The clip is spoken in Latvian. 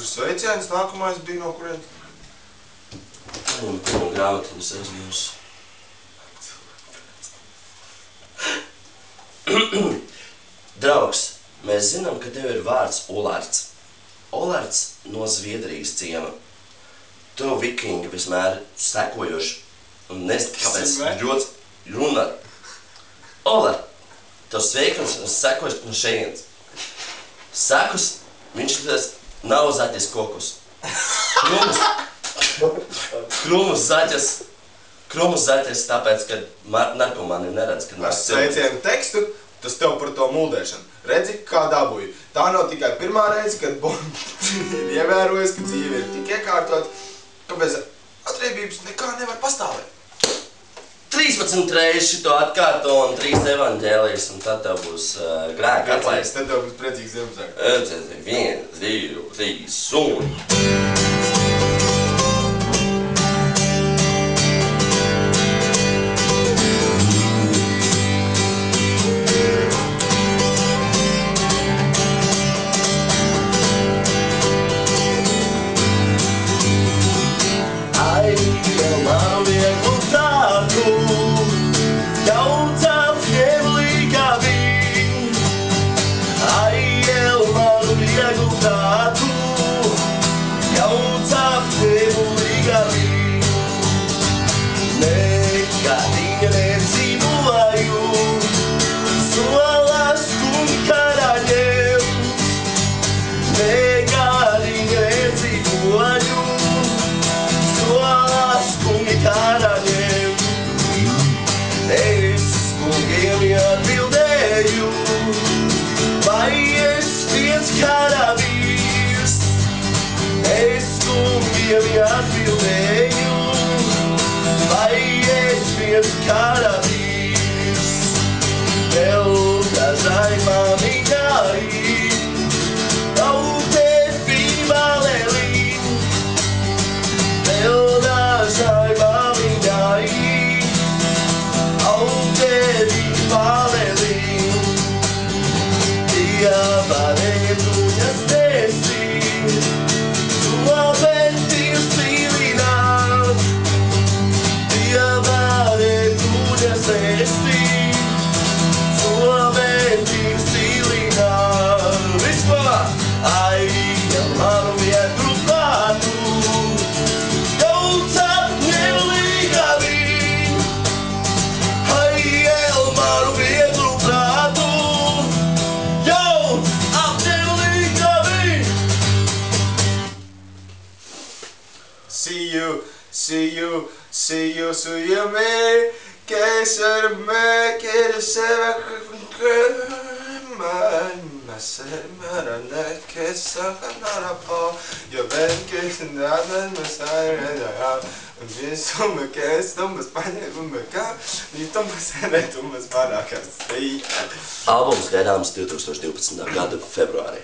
sveiciens, nākamais bija no kurien? Un grāmatiņas aizmūs. Draugs, mēs zinām, ka tev ir vārds Olards. Olards no Zviedrijas ciema. Tu vikingi vismēr sekojoši un nezinu, kāpēc ļoti runā. Olard, tev sveikums un sekojas no šeienes. Sekus, viņš nav zaķis kokus. Krumus zaķis, tāpēc, ka narkomāni neredz, kad mēs sveicienu tekstu, tas tev par to muldēšanu. Redzi, kā dabūju. Tā nav tikai pirmā reize, kad ir ievērojis, ka dzīve ir tik iekārtot, ka bez atriebības nekā nevar pastāvēt. 13 reizes šito atkārto un 3 evaņģēlijas, un tad tev būs grēka atlaist. Tad tev būs priecīgs Ziemassvētku. 1, 2, 3 un... Karavīrs, vēl dažai mamiņai, tautēt pīvalēlī, vēl dažai mamiņai, tautēt pīvalēlī, diavarētu jāstēsī, tu aventīrs pīlināt, diavarētu jāstēsī, tu aventīrs pīlināt. Vispār, ai, ja manu vietru prātu, jaucāt nelīgavī, ai, el manu vietru prātu, jaucāt nelīgavī. See you, me, que ser me, que se va que sacanara po, yo ven que nada me sale de allá, y eso me que esto me españa me ca, y to me sale tu me para que Albums gaidāms 2012. gada februārī.